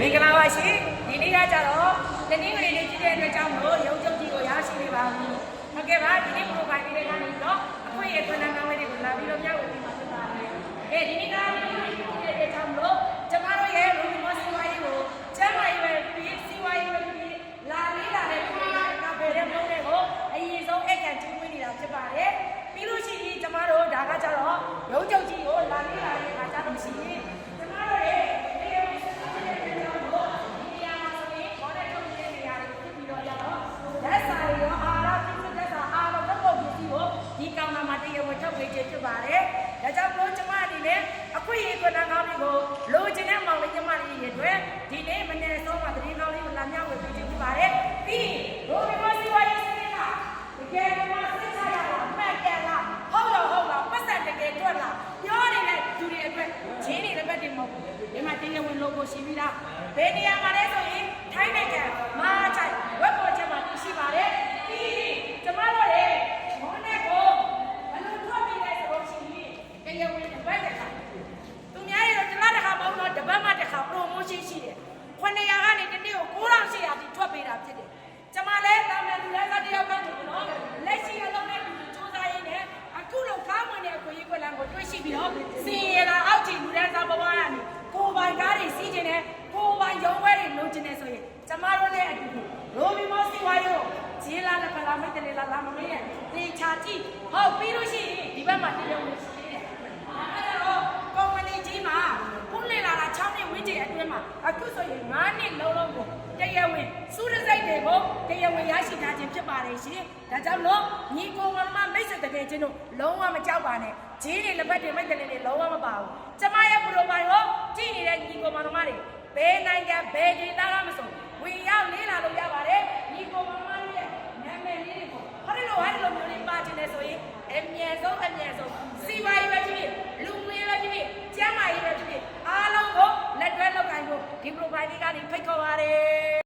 မင်္ဂလာပါရှင်ဒီနေ့ကကြတော့တနင်္ဂနွေနေ့ဖြစ်တဲ့အတွက်ကြောင့်လို့ရုံချုပ်ကြီးကိုရရှိနေပါဘူးဟုတ်ကဲ့ပါဒီနေ့ profile လေးကနေတော့အခွင့်အရေးထွန်းလန်းကောင်းလေးတွေကိုလာပြီးတော့မျှဝေပေးမှာဖြစ်ပါတယ်ကဲဒီနေ့ကဖြစ်တဲ့အတွက်ကြောင့်လို့ကျမတို့ရဲ့လူမျိုးစီဝါရေးကိုကျမရေးပဲပြီးစီဝါရေးပဲပြီးလာလေးလာတဲ့ဒီနေ့ကဘယ်တဲ့မျိုးတွေကိုအရင်ဆုံးအခန့်ကျွေးမွေးနေတာဖြစ်ပါတယ်ပြီးလို့ရှိရင်ကျမတို့ဒါကကြတော့ရုံချုပ်ကြီးကိုလာလေးလာတဲ့အခါကျတော့ရှိရင်ကျမတို့ရဲ့ဒီကောင်နာမှာတရားဝင်ထုတ်ပေးခြင်းဖြစ်ပါတယ်။ဒါကြောင့်မို့ကျမအနေနဲ့အခွင့်အရေးကိုနားကောင်းလေးကိုလိုချင်တဲ့မောင်လေးကျမလေးရဲ့အတွက်ဒီနေ့မနေ့ဆုံးမှာသတင်းကောင်းလေးကိုလာမျှဝေပေးခြင်းဖြစ်ပါတယ်။ပြီးရိုဘီမောစီဝါရေးစနစ်ကတကယ်မှစစ်ချရတာမှန်ကန်လားဟုတ်လားပတ်စံတကယ်တွေ့လားပြောနေတဲ့သူတွေအတွက်ဂျင်းနေတဲ့ဘက်တွေမဟုတ်ဘူး။ဒီမှာတရားဝင် logo ရှိပြီးသားဘယ်နေရာမှာလဲဆိုရင်ထိုင်းနိုင်ငံမာချိုင်ဝက်ပေါ်ချက်မှာရှိပါတယ်။ပြီးကျမတို့ရဲ့တပတ်မှတစ်ခါ promotion ရှိတယ်။900ကနေတနေ့ကို9800တိထွက်ပေးတာဖြစ်တယ်။ကျမလည်းတာမန်လူလည်းတယောက်ကနေနော်လက်ရှိအလုပ်နဲ့စူးစမ်းရင်းနဲ့အခုလိုကားဝင်တဲ့အခွင့်အရေးကွက်လန်ကိုတွေ့ရှိပြီးတော့စီရလာအောက်ခြေလူတန်းစားဘဝကနေကိုပိုင်ကားတွေစီးကျင်တယ်ကိုပိုင်ရုံးဝဲတွေလုပ်ကျင်တယ်ဆိုရင်ကျမတို့လည်းအတူတူရိုဘီမောစီဝါယောဂျေလာလည်းဖလာမိတ်တယ်လာမမေးနဲ့တေချာကြည့်ဟုတ်ပြီးလို့ရှိရင်ဒီဘက်မှာတရားဝင်ရှိတယ်။အဲ့တော့ကုမ္ပဏီကြီးမှာခုလေလာတာ6နှစ်ဝန်းကျင်အတွင်းမှာအခုဆိုရင်9နှစ်လုံးလုံးကိုတရားဝင်စူးရစိတ်တွေကိုတရားဝင်ရရှိထားခြင်းဖြစ်ပါတယ်ရှင်။ဒါကြောင့်လို့ညီကိုမမမိတ်ဆက်တကယ်ချင်းတို့လုံးဝမကြောက်ပါနဲ့။ဂျင်းတွေလက်ဖက်တွေမိတ်တယ်တွေလုံးဝမပါဘူး။ကျမရဲ့ profile ကိုကြည့်နေတဲ့ညီကိုမမတွေဘယ်နိုင်ငံဘယ်ဒေသကမဆိုဝင်ရောက်လေးလာလို့ရပါတယ်။ညီကိုမမရဲ့နာမည်လေးတွေကိုဟောဒီလိုမျိုးလေးပါခြင်းလဲဆိုရင်အမြဲဆုံး